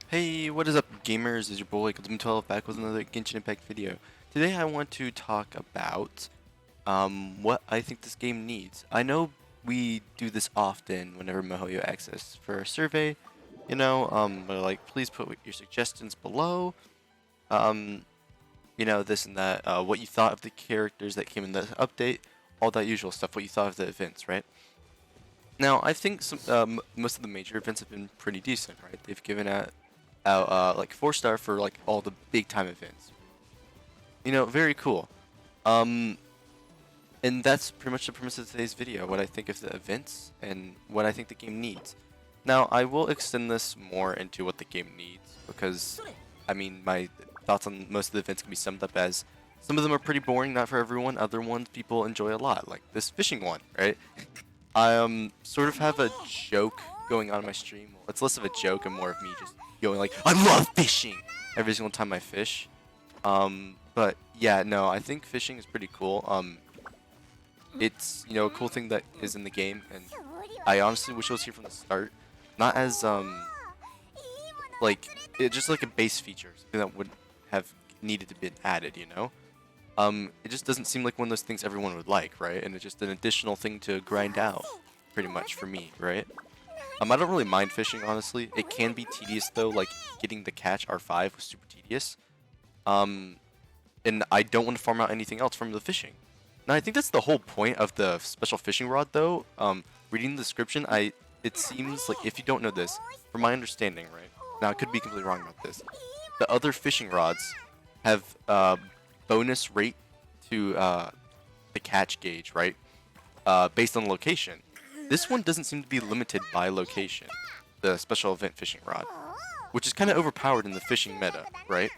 Hey, what is up, gamers? Is your boy Kazum12 back with another Genshin Impact video. Today I want to talk about what I think this game needs. I know we do this often whenever MiHoYo asks us for a survey, but like please put your suggestions below. Um, this and that, what you thought of the characters that came in the update, all that usual stuff, what you thought of the events, right? Now, I think most of the major events have been pretty decent, right? They've given out like 4-star for like all the big time events. Very cool. Um, and that's pretty much the premise of today's video, what I think of the events and what I think the game needs. Now, I will extend this more into what the game needs because, I mean, my thoughts on most of the events can be summed up as some of them are pretty boring, not for everyone. Other ones people enjoy a lot, like this fishing one, right? I sort of have a joke going on in my stream. Well, it's less of a joke and more of me just going like, I love fishing every single time I fish. But yeah, no, I think fishing is pretty cool. It's a cool thing that is in the game, and I honestly wish it was here from the start. Not as like just like a base feature, something that would have needed to be added. It just doesn't seem like one of those things everyone would like, right? And it's just an additional thing to grind out, pretty much for me, right? I don't really mind fishing, honestly. It can be tedious though, like getting the catch R5 was super tedious. And I don't want to farm out anything else from the fishing. Now I think that's the whole point of the special fishing rod though. Reading the description, it seems like if you don't know this, from my understanding, right? Now I could be completely wrong about this. The other fishing rods have bonus rate to the catch gauge, right? Based on location. This one doesn't seem to be limited by location, the special event fishing rod, which is kind of overpowered in the fishing meta, right?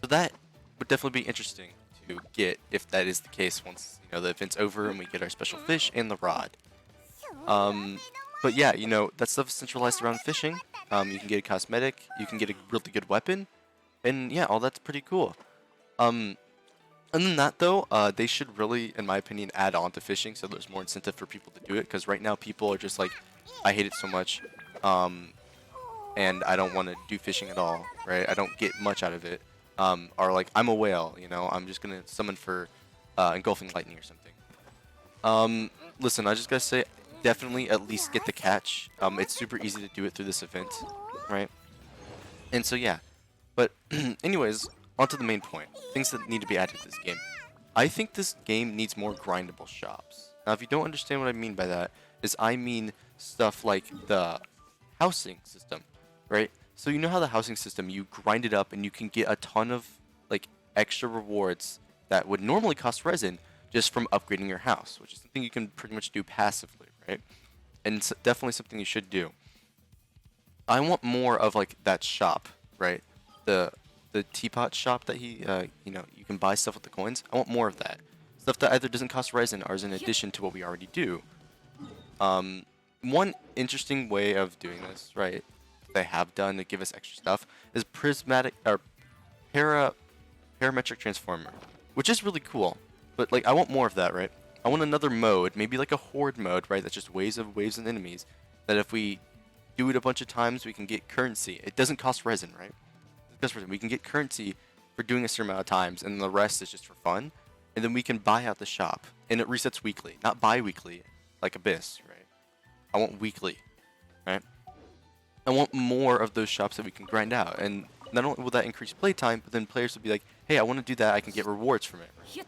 So that would definitely be interesting to get if that is the case once the event's over and we get our special fish and the rod. But yeah, that stuff is centralized around fishing. You can get a cosmetic, you can get a really good weapon, and yeah, all that's pretty cool. Other than that, though, they should really, in my opinion, add on to fishing so there's more incentive for people to do it. Because right now, people are just like, I hate it so much, and I don't want to do fishing at all, right? I don't get much out of it. Or like, I'm a whale, I'm just gonna summon for engulfing lightning or something. Listen, I just gotta say, definitely at least get the catch. It's super easy to do it through this event, right? And so yeah, but anyways, on to the main point. Things that need to be added to this game. I think this game needs more grindable shops. Now, if you don't understand what I mean by that, is I mean stuff like the housing system, right? So you know how the housing system, you grind it up and you can get a ton of like extra rewards that would normally cost resin just from upgrading your house, which is something you can pretty much do passively, right? And it's definitely something you should do. I want more of like that shop, right? The teapot shop that you can buy stuff with the coins. I want more of that. Stuff that either doesn't cost resin or is in addition to what we already do. One interesting way of doing this, right, they have done to give us extra stuff is prismatic or parametric transformer, which is really cool. But like I want more of that, right? I want another mode, maybe like a horde mode, right? That's just waves and enemies. That if we do it a bunch of times, we can get currency. It doesn't cost resin, right? We can get currency for doing a certain amount of times, and the rest is just for fun. And then we can buy out the shop, and it resets weekly, not bi-weekly, like Abyss, right? I want weekly, right? I want more of those shops that we can grind out, and not only will that increase playtime, but then players will be like, hey, I want to do that, I can get rewards from it. Right?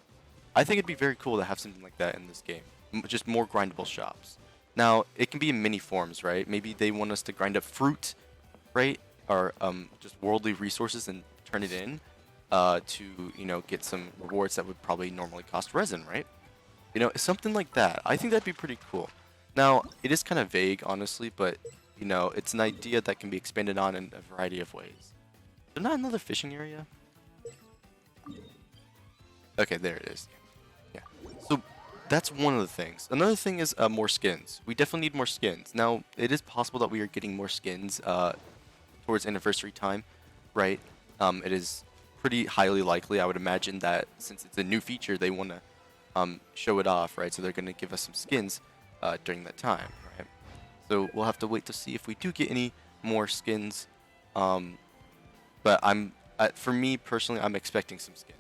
I think it'd be very cool to have something like that in this game, just more grindable shops. Now, it can be in many forms, right? Maybe they want us to grind up fruit, right? Or just worldly resources and turn it in to get some rewards that would probably normally cost resin, right? Something like that. I think that'd be pretty cool. Now, it is kind of vague, honestly, but it's an idea that can be expanded on in a variety of ways. Is there not another fishing area? Okay, there it is. Yeah. So that's one of the things. Another thing is more skins. We definitely need more skins. Now, it is possible that we are getting more skins towards anniversary time, right? It is pretty highly likely. I would imagine that since it's a new feature, they want to show it off, right? So they're going to give us some skins during that time, right? So we'll have to wait to see if we do get any more skins But for me personally, I'm expecting some skins.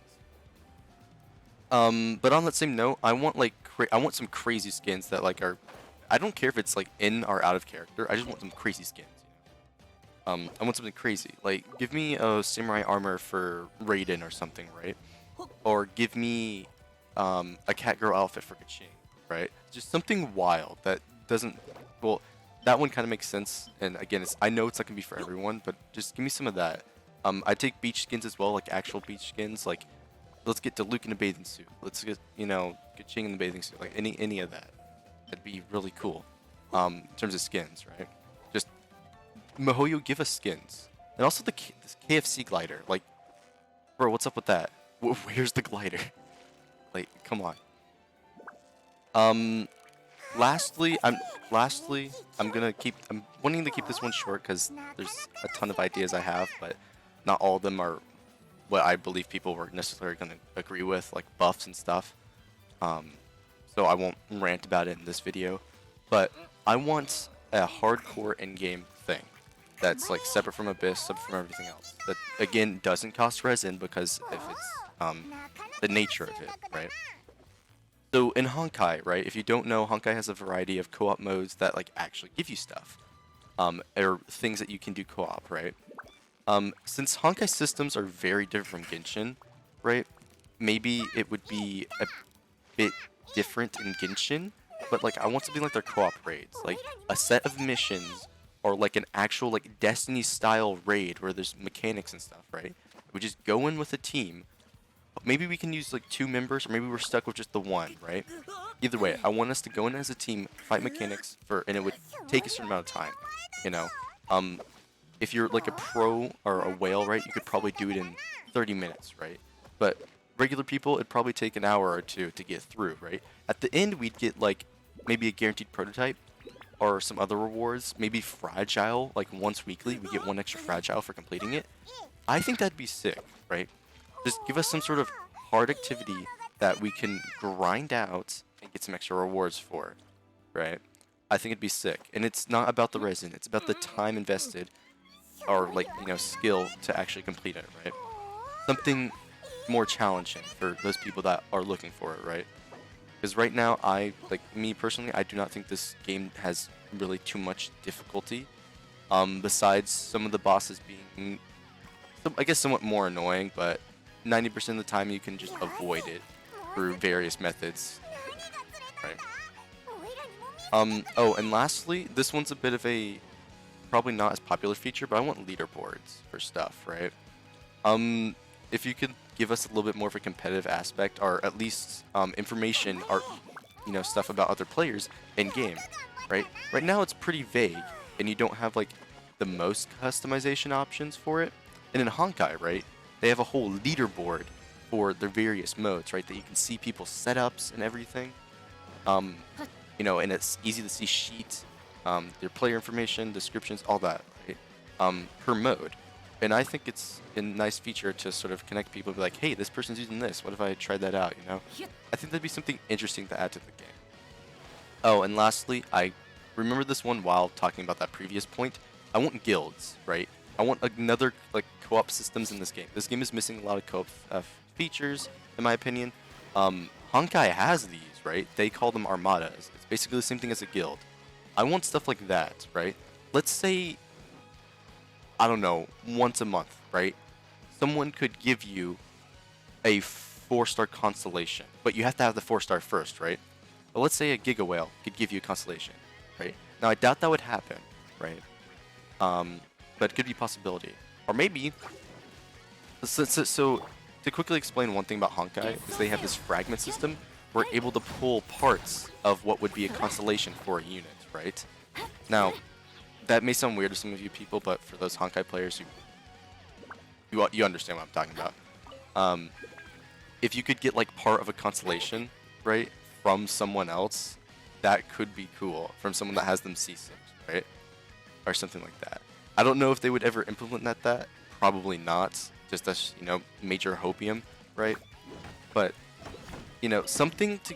But on that same note, I want like I want some crazy skins that like are, I don't care if it's like in or out of character. I just want some crazy skins. I want something crazy. Like give me a samurai armor for Raiden or something, right? Or give me a cat girl outfit for Kaching, right? Just something wild that doesn't. Well, that one kind of makes sense. And again, I know it's not gonna be for everyone, but just give me some of that. I take beach skins as well, like actual beach skins. Like let's get Luke in a bathing suit. Let's get Kaching in the bathing suit. Like any of that. That'd be really cool. In terms of skins, right? Just MiHoYo, give us skins, and also this KFC glider. Like, bro, what's up with that? Where's the glider? Like, come on. Lastly, I'm wanting to keep this one short because there's a ton of ideas I have, but not all of them are what I believe people were necessarily going to agree with, like buffs and stuff. So I won't rant about it in this video, but I want a hardcore in-game thing that's like separate from Abyss, separate from everything else. That again doesn't cost resin because if it's the nature of it, right? So in Honkai, right? If you don't know, Honkai has a variety of co-op modes that like actually give you stuff, or things that you can do co-op, right? Since Honkai systems are very different from Genshin, right? Maybe it would be a bit different in Genshin, but like I want something like their co-op raids, like a set of missions or like an actual like Destiny style raid where there's mechanics and stuff, right? We just go in with a team. Maybe we can use like 2 members, or maybe we're stuck with just the one, right? Either way, I want us to go in as a team, fight mechanics and it would take a certain amount of time, you know. If you're like a pro or a whale, right, you could probably do it in 30 minutes, right? But regular people, it'd probably take an hour or 2 to get through, right? At the end, we'd get like maybe a guaranteed prototype or some other rewards, maybe fragile, like once weekly, we get 1 extra fragile for completing it. I think that'd be sick, right? Just give us some sort of hard activity that we can grind out and get some extra rewards for, right? I think it'd be sick. And it's not about the resin, it's about the time invested or like, skill to actually complete it, right? Something more challenging for those people that are looking for it, right? Because right now, me personally, I do not think this game has really too much difficulty. Besides some of the bosses being, I guess, somewhat more annoying, but 90% of the time you can just avoid it through various methods, right? Oh, and lastly, this one's a bit of a probably not as popular feature, but I want leaderboards for stuff, right? If you could give us a little bit more of a competitive aspect, or at least information or stuff about other players in game, right? Right now it's pretty vague, and you don't have like the most customization options for it. And in Honkai, right, they have a whole leaderboard for their various modes, right? That you can see people's setups and everything. And it's easy to see sheets, their player information, descriptions, all that, right? Per mode. And I think it's a nice feature to sort of connect people and be like, hey, this person's using this. What if I tried that out, I think that'd be something interesting to add to the game. Oh, and lastly, I remember this one while talking about that previous point. I want guilds, right? I want another like co-op systems in this game. This game is missing a lot of co-op features, in my opinion. Honkai has these, right? They call them armadas. It's basically the same thing as a guild. I want stuff like that, right? Let's say, I don't know, once a month, right? Someone could give you a 4-star constellation, but you have to have the 4-star first, right? But let's say a Giga Whale could give you a constellation, right? Now I doubt that would happen, right? But it could be a possibility. Or maybe, so to quickly explain one thing about Honkai is they have this fragment system. We're able to pull parts of what would be a constellation for a unit, right? Now, that may sound weird to some of you people, but for those Honkai players you understand what I'm talking about. If you could get like part of a constellation, right, from someone else, that could be cool. From someone that has them C6, right? Or something like that. I don't know if they would ever implement that. Probably not. Just as, major hopium, right? But, something to,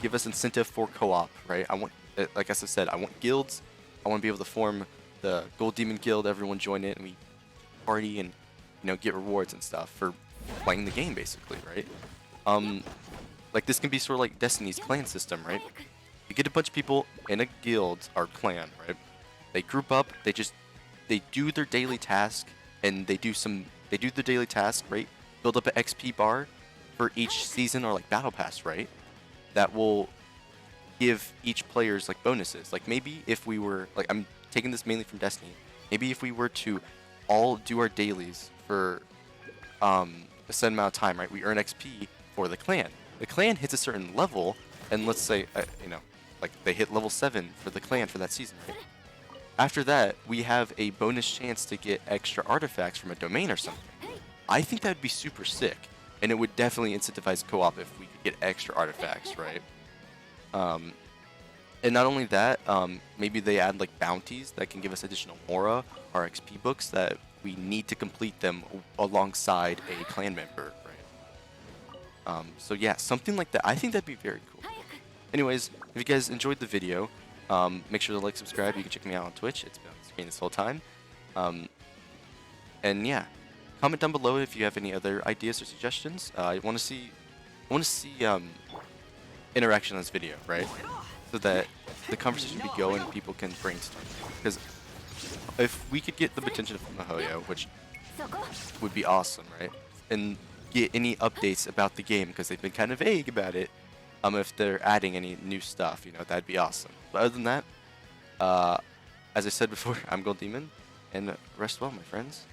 give us incentive for co-op, right? I want, like I said, I want guilds. I want to be able to form the Gold Demon Guild, everyone join it, and we party and get rewards and stuff for playing the game, basically, right? Like this can be sort of like Destiny's clan system, right? You get a bunch of people in a guild or clan, right? They group up, they do their daily task, and they do the daily task, right? Build up an XP bar for each season or like battle pass, right? That will give each players like bonuses. Like maybe if we were like, I'm taking this mainly from Destiny. Maybe if we were to all do our dailies for a set amount of time, right? We earn XP for the clan. The clan hits a certain level, and let's say like they hit level 7 for the clan for that season, right? After that, we have a bonus chance to get extra artifacts from a domain or something. I think that would be super sick, and it would definitely incentivize co-op if we could get extra artifacts, right? And not only that, maybe they add like bounties that can give us additional aura or XP books that we need to complete them alongside a clan member, right? So yeah, something like that. I think that'd be very cool. Anyways, if you guys enjoyed the video, make sure to like, subscribe. You can check me out on Twitch. It's been on the screen this whole time. And yeah, comment down below if you have any other ideas or suggestions. I want to see interaction on this video, right? So that the conversation be going and people can brainstorm. Because if we could get the attention of MiHoYo, which would be awesome, right? And get any updates about the game, because they've been kind of vague about it. If they're adding any new stuff, that'd be awesome. But other than that, as I said before, I'm Gold Demon, and rest well, my friends.